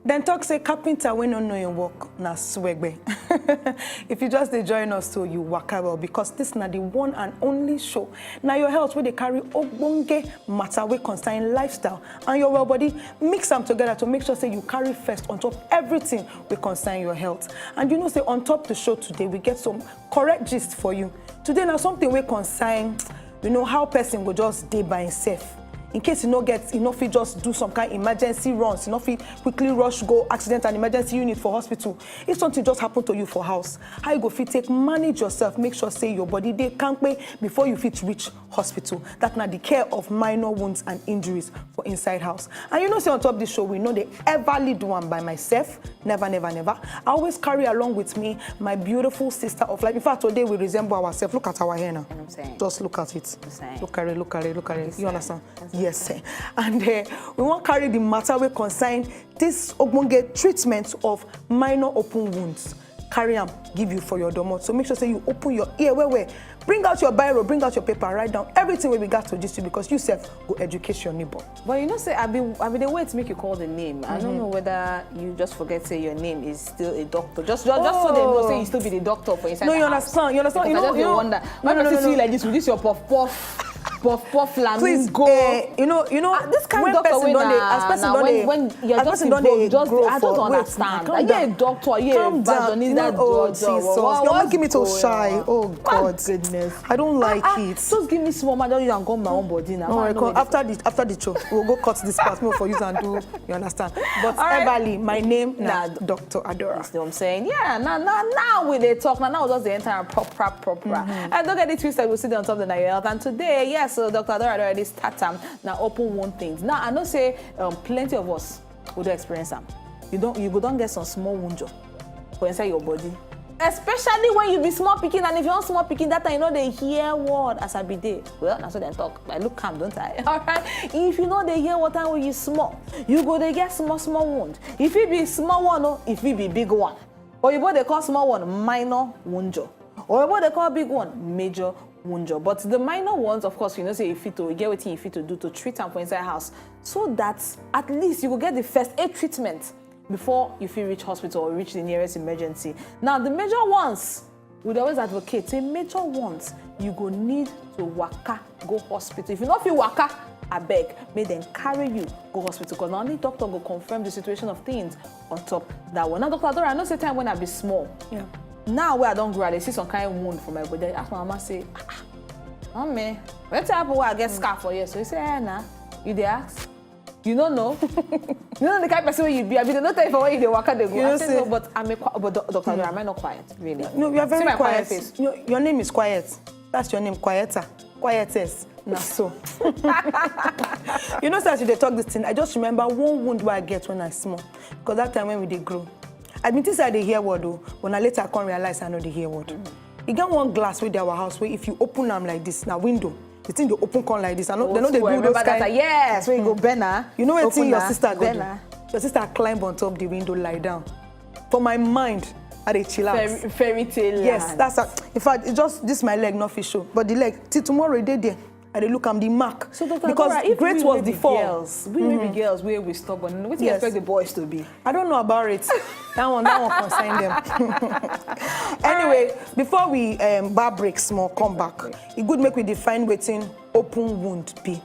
Then talk say carpenter when no know your work na swegbe. If you just join us so you waka well because this na the one and only show. Now your health where they carry ogbonge matter wey concern lifestyle and your well body mix them together to make sure say you carry first on top everything we concern your health. And you know say on top the show today we get some correct gist for you. Today now something we concern how person will just day by himself. In case you no get, if you just do some kind of emergency runs, if you quickly rush, go accident and emergency unit for hospital. If something just happened to you for house, how you go fit take manage yourself, make sure say your body they can't pay before you fit reach hospital. That's not the care of minor wounds and injuries for inside house. And say on top of this show, we know they ever lead one by myself. Never, never, never. I always carry along with me my beautiful sister of life. In fact, today we resemble ourselves. Look at our hair now. Just look at it. Look at it, look at it, look at it. You understand? Yes, and we won't carry the matter we concern this ogbonge treatment of minor open wounds. Carry them, give you for your domot. So make sure say you open your ear where. Bring out your biro, bring out your paper, write down everything we got to this because you self go educate your neighbor. But say I be the way to make you call the name. I don't know whether you just forget say your name is still a doctor. Just so they know say you still be the doctor for inside. No, you understand. You understand. You wonder. Why don't see you like this with this your puff flamingo. Please, this kind of doctor when you're just involved, I don't understand. Are you a doctor? Are you a Jesus. You're making me so shy. Oh God. Goodness. I don't like it. Just give me small man, don't you and go my own body now. After the show, we'll go cut this part more for you and do. You understand? But Everly, my name now Dr. Adora. That's what I'm saying. Yeah. Now we they talk. Now just the entire proper. And don't get it twisted. We'll sit on top of the Nigeria Health. And today, yes, so Dr. Adora already start now open one things. Now I know say plenty of us will do experience them. You don't get some small wound for inside your body. Especially when you be small picking, and if you're not small picking, that time they hear word as I be there. Well, that's what they talk. I look calm, don't I? All right. If you they hear what time when you small, you go they get small wound. If it be small one, or if it be big one, or you they call small one minor wound, or they call big one major wound. But the minor ones, of course, say if you to get what you fit to do to treat them for inside house, so that at least you will get the first aid treatment before you feel reach hospital or reach the nearest emergency. Now, the major ones, we'd always advocate, say major ones, you go need to waka, go hospital. If you not feel waka, I beg, may then carry you, go hospital. Because not only doctor will confirm the situation of things on top that one. Now, Dr. Adora, I know say time when I be small. Yeah. Now where I don't grow, I see some kind of wound for my body. I ask my mama, say, Mommy, what's up where I get scar for you? So you say, nah, you dey ask? You don't know. You know the kind of person you be. I mean, they don't tell you for when you walk out, they go. I say no, but Dr. Am I not quiet? Really? No, you are very quiet. Face. Your name is quiet. That's your name, quieter. Quietest. Nah, so. So as you talk this thing, I just remember one wound where I get when I small. Because that time when we did grow. I mean, this I dey hear word though. When I later I can't realize I know they hear word. You get one glass with our house where if you open them like this, now window. The thing they open con like this. I know they do those kind. Yes, when you go Benna. You know what thing your sister go do? Your sister climb on top the window, lie down. For my mind, I dey chill out. Fairy tale. Yes, that's in fact, it's just this my leg not fish show, but the leg till tomorrow they there. I dey look am the mark. So Dr. Because Adora, if great was the fall. We baby girls where we stubborn. What do you expect the boys to be? I don't know about it. that one concern them. Anyway, before we bar break small, come back. It good make we define wetin open wound be.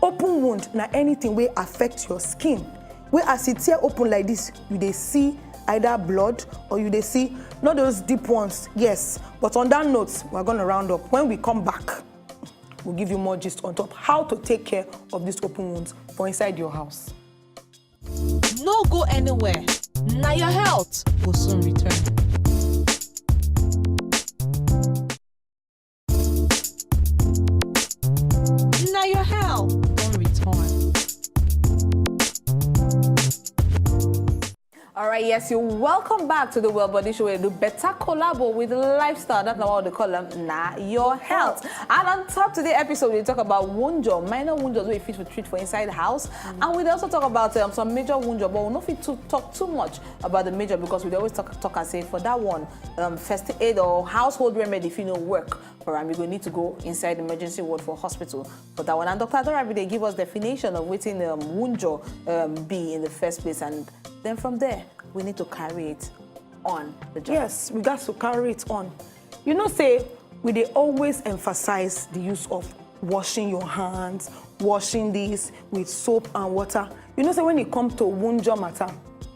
Open wound na anything wey affect your skin. Where as it tear open like this, you dey see either blood or you dey see not those deep ones. Yes, but on that note, we're gonna round up. When we come back, we'll give you more gist on top how to take care of these open wounds for inside your house. No go anywhere. Now your health will soon return. Now your health will return. All right, yes, you're welcome back to the Well Body Show. We do better collabo with lifestyle. That's not what they call them. Nah, your health. And on top today episode, we talk about wound job, minor wound jobs we fit to treat for inside the house. And we also talk about some major wound job, but we're not fit to talk too much about the major because we always talk and say for that one, first aid or household remedy if you know work for them, you're going to need to go inside the emergency ward for hospital for that one. And Dr. Adora, they give us definition of what wound job be in the first place and Then from there, we need to carry it on the job. Yes, we got to carry it on. You know, say, we dey always emphasize the use of washing your hands, washing this with soap and water. You know, say when it comes to wound matter,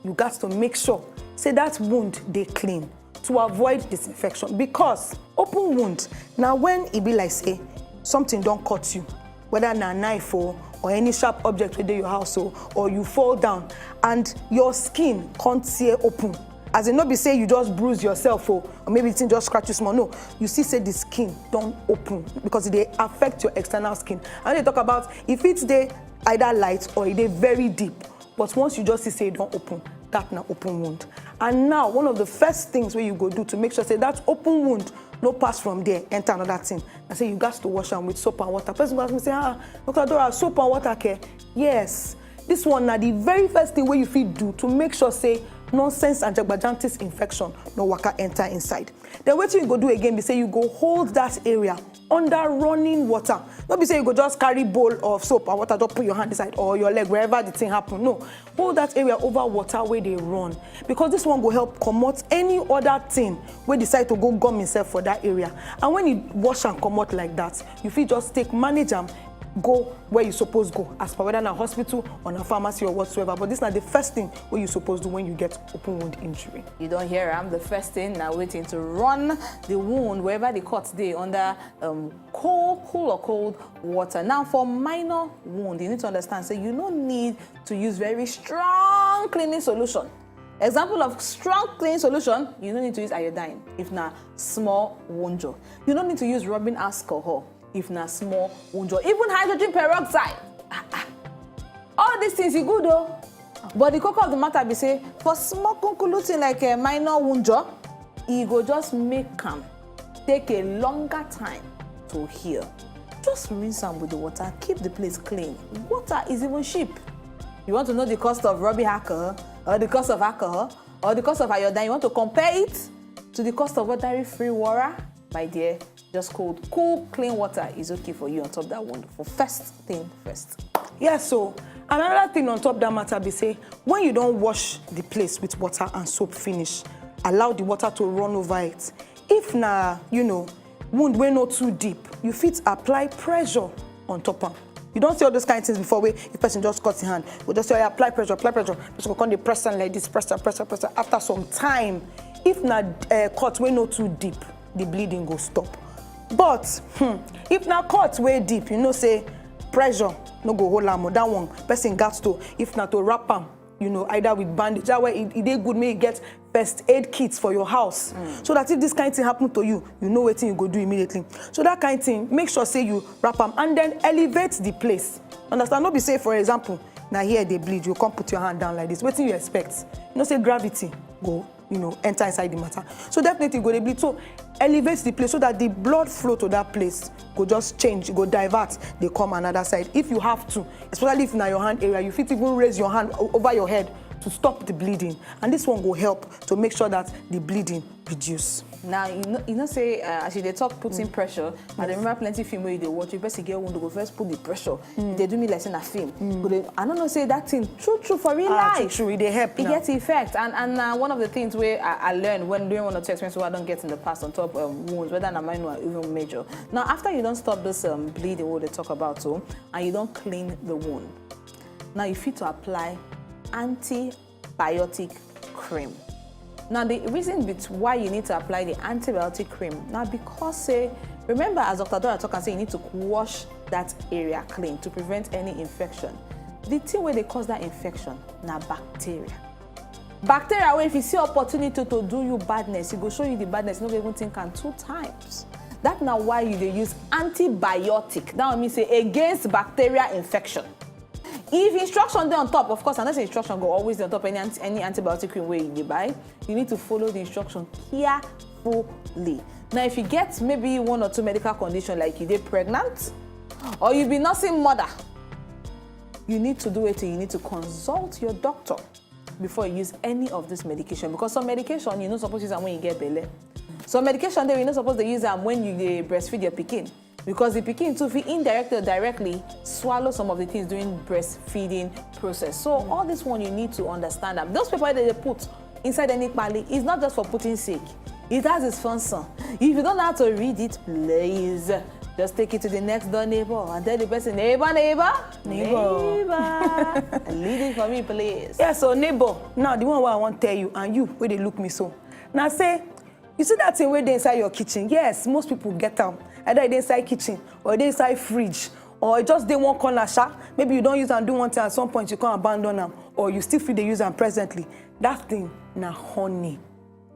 you got to make sure, say that wound they clean to avoid disinfection. Because open wound, now when it be like say, something don't cut you, whether na knife or any sharp object within your house or you fall down and your skin can't tear open. As in not be say you just bruise yourself or maybe it just scratch you small. No, you see say the skin don't open because they affect your external skin. And they talk about if it's they either light or they very deep. But once you just see say it don't open, that's an open wound. And now one of the first things where you go do to make sure say that open wound no pass from there, enter another thing. I say you got to wash them with soap and water. Person ask me say, Dr. Dora, soap and water care? Yes. This one now the very first thing where you feel do to make sure say nonsense and jagbajantis infection no waka enter inside. Then what you go do again be say you go hold that area under running water. Not be say you go just carry bowl of soap and water, just put your hand inside or your leg wherever the thing happen. No, hold that area over water where they run because this one will help comot any other thing where decide to go gum himself for that area. And when you wash and comot like that, you feel just take manage them. Go where you supposed go, as per whether in a hospital or in a pharmacy or whatsoever. But this is not the first thing where you supposed to do when you get open wound injury. You don't hear I'm the first thing now waiting to run the wound wherever the cuts they under cool or cold water. Now for minor wound, you need to understand, so you don't need to use very strong cleaning solution. Example of strong cleaning solution, you don't need to use iodine if na small wound. You don't need to use rubbing alcohol if na small wound, even hydrogen peroxide. All these things is good though. But the cocoa of the matter be say, for small conclusion like a minor wound, it go just make them take a longer time to heal. Just rinse them with the water, keep the place clean. Water is even cheap. You want to know the cost of rubbing alcohol, or the cost of alcohol, or the cost of iodine, you want to compare it to the cost of ordinary free water? My dear, just cool, clean water is okay for you on top of that wound. For first thing first. Yeah, so another thing on top of that matter be say, when you don't wash the place with water and soap finish, allow the water to run over it. If na, you know, wound wey not too deep, you fit apply pressure on top of. You don't see all those kind of things before where if person just cuts his hand. We just say, apply pressure. Just go on the press like this, pressure. After some time, if na cut wey not too deep, the bleeding go stop. But if na cut way deep, you know say pressure no go hold am. That one person got to, if not to wrap am, you know, either with bandage. That way it dey good may you get first aid kits for your house. So that if this kind of thing happen to you, you know what thing you go do immediately. So that kind of thing, make sure say you wrap am and then elevate the place. Understand? Not be say for example, now here they bleed, you can't put your hand down like this. What do you expect? You know say gravity go, you know, enter inside the matter. So definitely go they bleed. So elevate the place so that the blood flow to that place go just change, go divert, they come another side. If you have to, especially if in your hand area, you fit even raise your hand over your head to stop the bleeding. And this one will help to make sure that the bleeding reduce. Now, you know say, as they talk putting pressure, and I remember plenty film where they watch, you first get one to go first put the pressure. They do me like in a film. But they, I don't know, say that thing, true, for real life. True, they help. It gets effect. And one of the things where I learned when doing one or two experiences I don't get in the past on top wounds, whether na minor or even major. Now, after you don't stop this bleeding, what they talk about, so, and you don't clean the wound, now you fit to apply antibiotic cream. Now, the reason why you need to apply the antibiotic cream, now because say, remember as Dr. Dora talk and say you need to wash that area clean to prevent any infection. The thing where they cause that infection, now bacteria. Bacteria, where if you see opportunity to do you badness, it will show you the badness, you don't even think can 2 times. That's now why you they use antibiotic. That means say against bacteria infection. If instruction there on top, of course, unless the instruction go always on top any antibiotic cream where you buy, you need to follow the instruction carefully. Now, if you get maybe 1 or 2 medical conditions like you get pregnant, or you be nursing mother, you need to do it. You need to consult your doctor before you use any of this medication, because some medication you're not supposed to use them when you get belly. Some medication there you're not supposed to use them when you breastfeed your pikin. because the pikin too fit indirectly or directly swallow some of the things during breastfeeding process. So all this one you need to understand that those people that they put inside any pali is not just for putting sake. It has its function. If you don't know how to read it, please just take it to the next door neighbor and tell the person, neighbor. Lead it for me, please. Yeah, so neighbor, now the one where I want to tell you, and you, where they look me so. Now say, you see that thing where they inside your kitchen? Yes, most people get them. Either they inside kitchen, or they inside fridge, or just they one corner shop. Maybe you don't use and do one thing, at some point you can't abandon them, or you still feel they use them presently. That thing, na honey.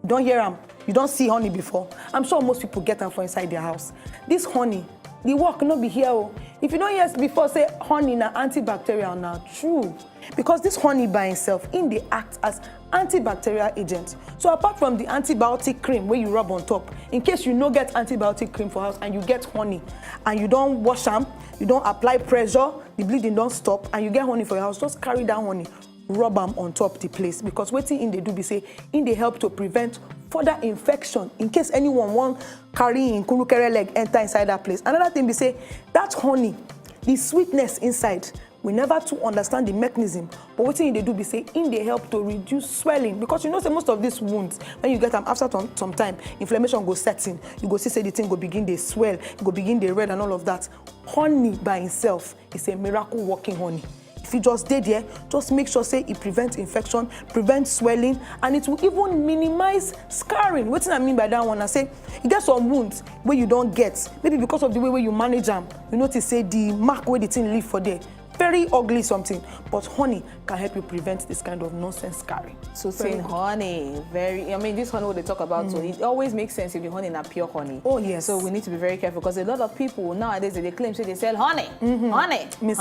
You don't hear them. You don't see honey before. I'm sure most people get them from inside their house. This honey, the work not be here. Oh. If you don't hear before, say honey na antibacterial now. True. Because this honey by itself, they act as antibacterial agent. So apart from the antibiotic cream where you rub on top, in case you no get antibiotic cream for house and you get honey and you don't wash them, you don't apply pressure, the bleeding don't stop, and you get honey for your house, just carry that honey, rub them on top the place, because waiting in they do be say in they help to prevent further infection in case anyone want carry in kurukere leg enter inside that place. Another thing be say that honey, the sweetness inside, we never to understand the mechanism, but what they do be say in they help to reduce swelling, because you know say most of these wounds when you get them after some time inflammation go set in, you go see say the thing go begin they swell, it go begin they red and all of that. Honey by itself is a miracle working honey. If you just did there, just make sure say it prevents infection, prevents swelling, and it will even minimize scarring. What I mean by that one, I say you get some wounds where you don't get, maybe because of the way where you manage them, you notice say the mark where the thing leave for there. Very ugly something, but honey can help you prevent this kind of nonsense scarring. So saying honey, this honey what they talk about, so it always makes sense if the honey is pure honey. Oh yes. So we need to be very careful, because a lot of people nowadays they claim say they sell honey, honey, Miss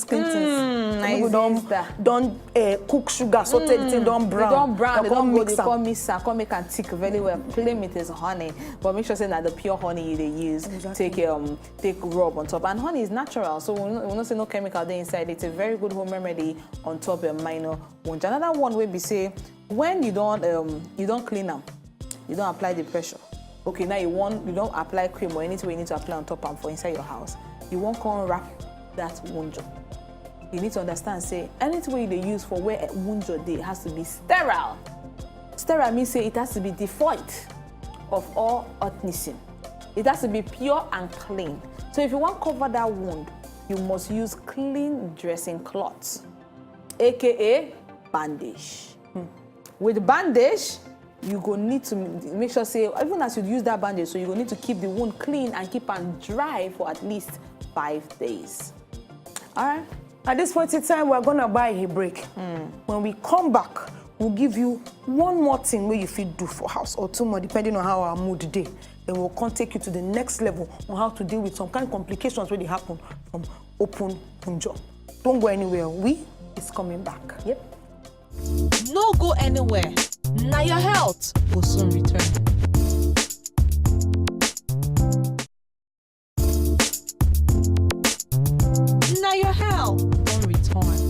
Clintons. Nice. Don't cook sugar, so the thing don't brown. They don't brown. They don't go. They mix come mix and come make and thick very well. Claim it is honey, but make sure say that the pure honey they use. Exactly. Take rub on top, and honey is natural, so we not say no chemical there inside. It's a very good home remedy on top of minor wound. Another one will be say when you don't clean them, you don't apply the pressure. Okay, now you don't apply cream or anything you need to apply on top and for inside your house. You won't come wrap that wound job. You need to understand say anything they use for where a wound job day has to be sterile. Sterile means say it has to be devoid of all organism. It has to be pure and clean. So if you want to cover that wound, you must use clean dressing cloths, aka bandage. With bandage, you go need to make sure say even as you use that bandage, so you go need to keep the wound clean and keep it dry for at least 5 days. All right. At this point in time, we're gonna buy a break. When we come back, we'll give you one more thing where you fit do for house, or two more, depending on how our mood day. Then we'll come take you to the next level on how to deal with some kind of complications when they happen from open wound job. Don't go anywhere. We is coming back. Yep. No go anywhere. Now your health will soon return. Now your health will return.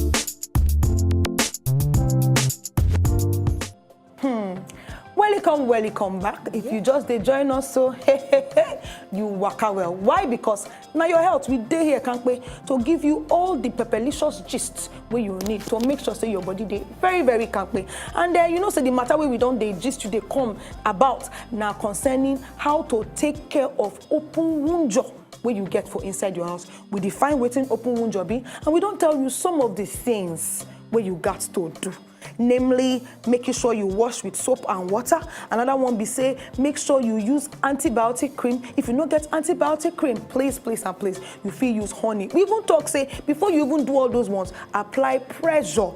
Welcome back. If you just join us, so you waka well. Why? Because now your health, we dey here can't wait to give you all the pepperlicious gists where you need to make sure say your body dey very, very can't wait. And you know, say the matter where we don't dey gist you they come about now concerning how to take care of open wound job where you get for inside your house. We define waiting open wound job be, and we don't tell you some of the things where you got to do. Namely, making sure you wash with soap and water. Another one be say, make sure you use antibiotic cream. If you don't get antibiotic cream, please, you feel use honey. We even talk say, before you even do all those ones, apply pressure.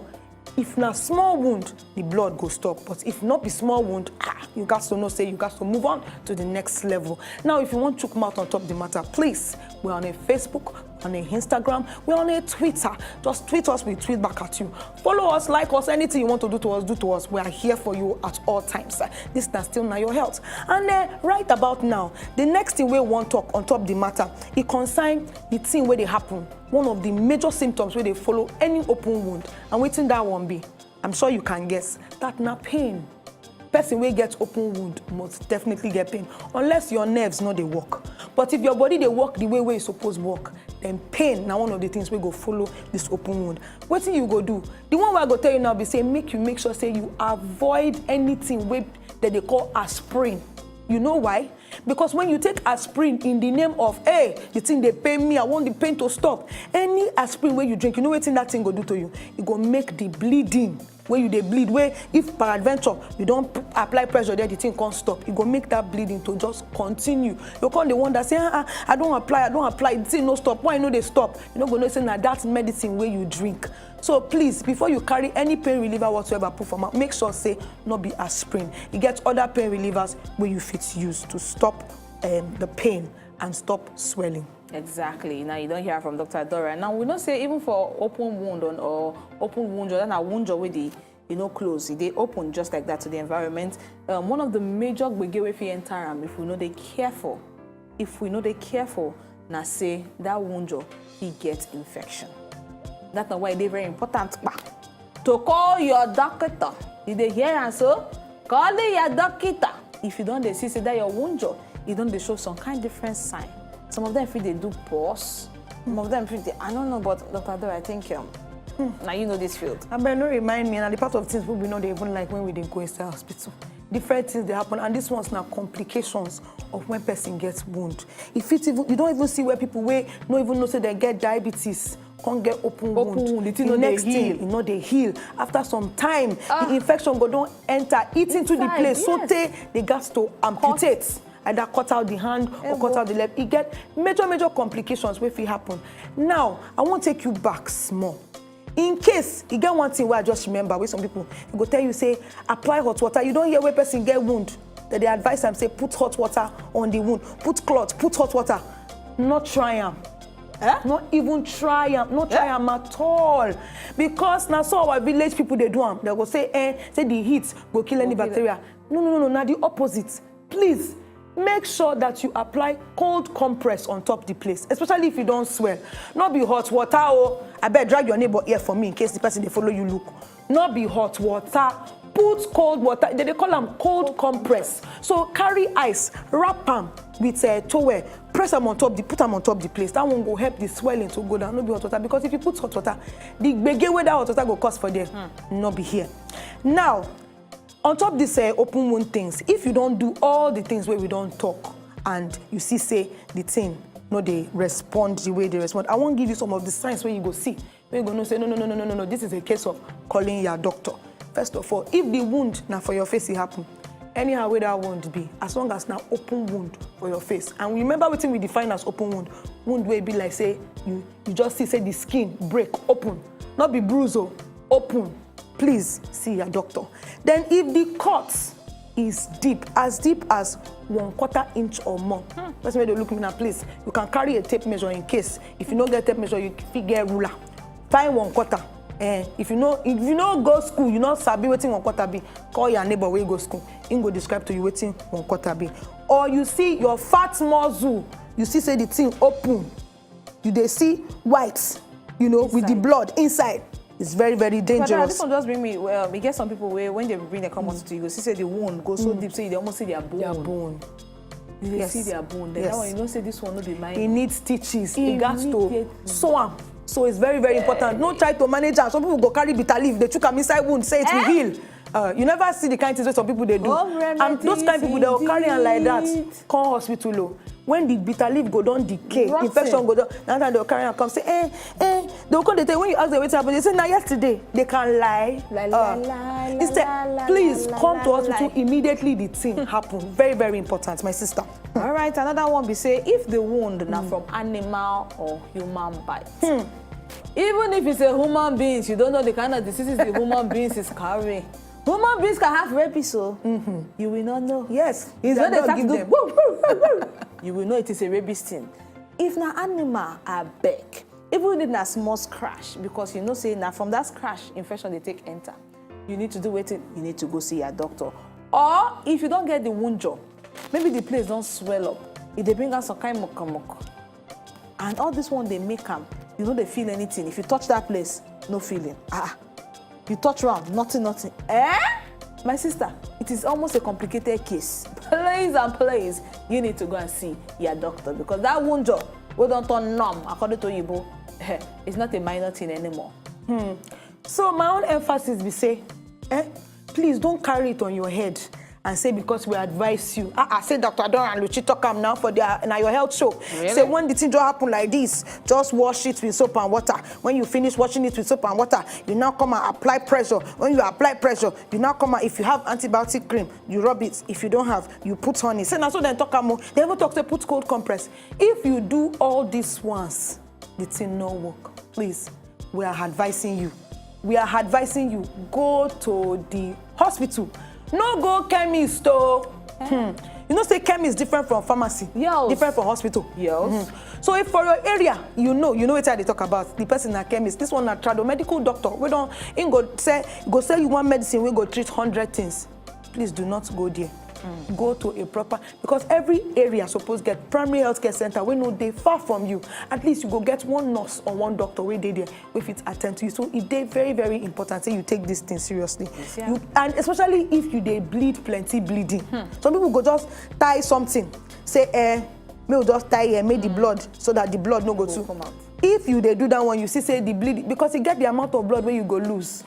If not small wound, the blood go stop. But if not be small wound, you got to know, say you got to move on to the next level. Now, if you want to come out on top of the matter, please, we're on a Facebook, on a Instagram, we're on a Twitter. Just tweet us, we tweet back at you. Follow us, like us, anything you want to do to us. We are here for you at all times. This is still Now Your Health. And right about now, the next thing we want to talk on top of the matter, it concerns the thing where they happen. One of the major symptoms where they follow any open wound. And waiting that one be, I'm sure you can guess, that na pain. person wey get open wound must definitely get pain unless your nerves no dey work. But if your body dey work the way e suppose work, then pain na one of the things wey go follow this open wound. Wetin you go do? The one wey I go tell you now be say make you make sure say you avoid anything wey that they call aspirin. You know why? Because when you take aspirin in the name of, hey, the thing they pain me, I want the pain to stop. Any aspirin where you drink, you know what that thing go do to you? It go make the bleeding, where you they bleed, where if peradventure you don't apply pressure there, the thing can't stop. It go make that bleeding to just continue. You can't the one that say, I don't apply, the thing no stop. Why no they stop? You know, gonna say that that's medicine where you drink. So please, before you carry any pain reliever whatsoever, put for mouth, make sure say not be aspirin. You get other pain relievers where you fit use to stop the pain and stop swelling. Exactly. Now you don't hear from Dr. Dora. Now we don't say even for open wound or open wound, then a wound already, close. They open just like that to the environment. One of the major gbege if you enter if we know they careful. If we know they careful, now say that wound he gets infection. That's why they're very important to call your doctor. Did they hear and so? Call your doctor. If you don't see that your wound, you don't show some kind of different sign. Some of them feel they do pause. Some of them feel they, I don't know, but Dr. Dora, I think now you know this field. I better not remind me, and the part of things we know they even like when we didn't go inside hospital. Different things they happen, and this one's now complications of when person gets wound. If it's even, you don't even see where people don't even know say they get diabetes. Can't get open wound. The next thing, they heal. After some time, the infection don't enter, eat into the place. So they got to amputate. Either cut out the hand or cut out the leg. It get major complications if it happen. Now, I want to take you back small. In case you get one thing where I just remember, where some people go tell you, say, apply hot water. You don't hear where person get wound. That they advise them, say, put hot water on the wound. Put cloth, put hot water. Not try them. Not even try them. Not try them at all. Because now so our village people, they do them. They go say, say the heat will kill any bacteria. No. Now the opposite. Please. Make sure that you apply cold compress on top the place, especially if you don't swell. Not be hot water, I better drag your neighbor here for me in case the person they follow you look. Not be hot water. Put cold water. They call them cold compress. So carry ice, wrap them with a towel, press them on top, put them on top the place. That one will help the swelling to go down. Not be hot water, because if you put hot water, the big way that hot water go cost for there, not be here. Now, on top this open wound things, if you don't do all the things where we don't talk and you see say the thing, they respond the way they respond, I won't give you some of the signs where you go see. Where you go no say, no, this is a case of calling your doctor. First of all, if the wound now for your face it happen, anyhow where that wound be, as long as now open wound for your face. And remember what we define as open wound. Wound will be like say, you just see say the skin break, open. Not be bruise, open. Please see your doctor. Then if the cut is deep as 1/4 inch or more, that's why they look in a place. You can carry a tape measure in case. If you don't get tape measure, you figure ruler. Find 1/4. If you know go school, you know sabi waiting 1/4 be. Call your neighbor where you go school. He go describe to you waiting 1/4 be. Or you see your fat muscle, you see say the thing open. They see white, with the blood inside. It's very, very dangerous. This one just bring me, we get some people where when they bring their come to you, go see say the wound goes so deep, so you almost see their bone. You see their bone. Then that one, you don't say this one, no be mine. It needs stitches. It got to sew am. So it's very, very important. Don't try to manage am. Some people go carry bitter leaf, they took am inside wound, say it will heal. You never see the kind of things that some people they do. And those kind of people, they will carry on like that. Come hospital. When the bitter leaf go down decay, infection go down, now that they'll carry and come say, they'll come, they tell when you ask them what happened, they say, now yesterday, they can lie. Instead, please come to hospital immediately the thing happen. Very, very important, my sister. All right, another one be say, if the wound now from animal or human bite, even if it's a human being, you don't know the kind of diseases the human beings is carrying. Human beings can have rabies, so you will not know. Yes, it's when they start to do you will know it is a rabies thing. If na animal are big, even if na small scratch, because say now from that scratch, infection they take enter. You need to do waiting, you need to go see your doctor. Or if you don't get the wound job, maybe the place don't swell up. If they bring out some kind of mock. And all this one they make them, they feel anything. If you touch that place, no feeling. You touch around, nothing. my sister, it is almost a complicated case. Please and please, you need to go and see your doctor because that wound job, we don't turn numb, according to Yibo, it's not a minor thing anymore. So my own emphasis be say, please don't carry it on your head and say because we advise you. I say Dr. Adora and Luchi talk am now for your health show. Really? Say when the thing just happen like this, just wash it with soap and water. When you finish washing it with soap and water, you now come and apply pressure. When you apply pressure, you now come and if you have antibiotic cream, you rub it. If you don't have, you put honey. Say now so then talk am. They ever talk say put cold compress. If you do all this once, the thing no work. Please, we are advising you. We are advising you, go to the hospital. No go chemist, though. You know, say chemist different from pharmacy. Yes. Different from hospital. Yes. So if for your area, you know what they talk about. The person a chemist. This one a medical doctor. We don't go sell you one medicine, we go treat 100 things. Please do not go there. Go to a proper, because every area supposed get primary health care center. We know they far from you. At least you go get one nurse or one doctor where they there if it attend to you. So it they very, very important. Say you take this thing seriously. Yes, yeah. And especially if you they bleed plenty bleeding. Some people go just tie something. Say may we just tie make the blood so that the blood no go to come out. If you they do that one, you see say the bleed because you get the amount of blood where you go lose.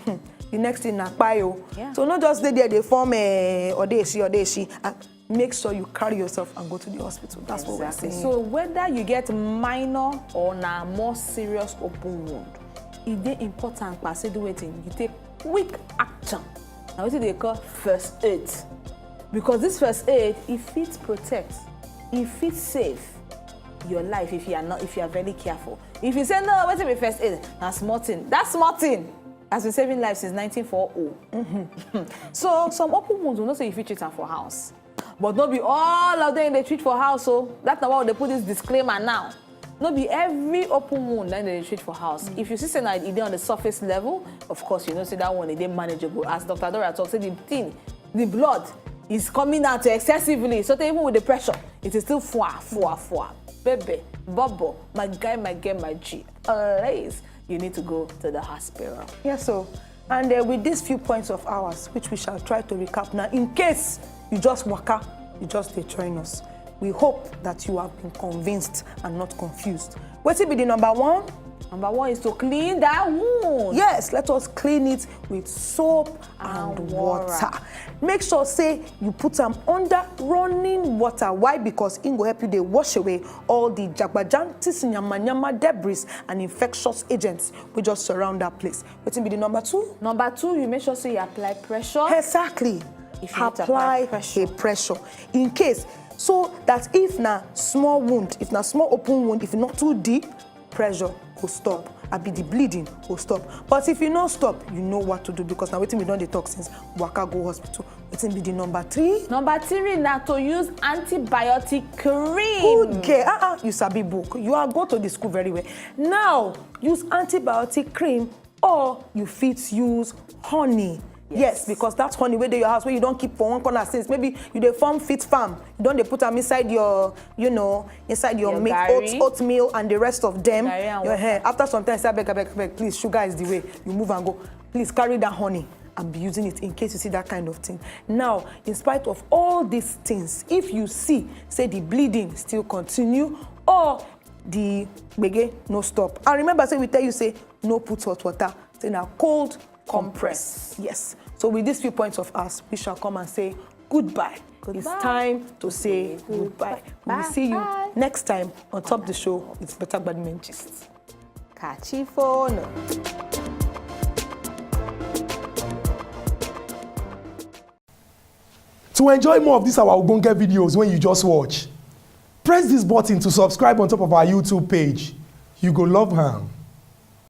The next thing na kpayo. Yeah. So not just stay there, they form odeshi, and make sure you carry yourself and go to the hospital. That's what we're saying. So whether you get minor or na more serious open wound, it is important to say the waiting. You take quick action. Now what they call first aid, because this first aid, if it protects, if it save your life, if you are very careful. If you say no, wait till be first aid, that's small thing. That's small thing. Has been saving lives since 1940. So some open wounds will not say if you treat them for house. But not be all of them they treat for house. So that's why they put this disclaimer now. Not be every open wound that they treat for house. If you see something like on the surface level, of course you know say that one is manageable. As Dr. Dora talks, say the blood is coming out excessively. So even with the pressure, it is still four. Baby, bubble, my guy, my G. Always. You need to go to the hospital. Yes, so. And with these few points of ours, which we shall try to recap now, in case you just waka, you just join us. We hope that you have been convinced and not confused. What will be the number one? Number one is to clean that wound. Yes, let us clean it with soap and water. Make sure, say, you put them under running water. Why? Because it will help you to wash away all the jagbajantis, nyama debris, and infectious agents which just surround that place. What will be the number two? Number two, you make sure, say, you apply pressure. Exactly. If you apply pressure. In case, so that if na small wound, if na small open wound, if not too deep, pressure will stop. I be the bleeding will stop. But if you don't stop, you know what to do because now waiting we don't the toxins. Waka go hospital. Waiting be the number three. Number three now to use antibiotic cream. Okay, you sabi book. You are go to the school very well. Now use antibiotic cream or you fit use honey. Yes, because that's honey where they your house where you don't keep for one corner since maybe you dey form fit farm. You don't they put them inside your, inside your meat, oatmeal and the rest of them. Your hair. After some time, say beg, please, sugar is the way. You move and go. Please carry that honey and be using it in case you see that kind of thing. Now, in spite of all these things, if you see, say the bleeding still continue or the bege no stop. And remember, say we tell you, say no put hot water. Say now cold compress. Yes. So with these few points of us, we shall come and say goodbye. It's time to say goodbye. We will see you next time on Top the Show. It's Better Badman Gist. Catch you phone. To enjoy more of these our Ogbonge videos when you just watch, press this button to subscribe on top of our YouTube page. You go love her.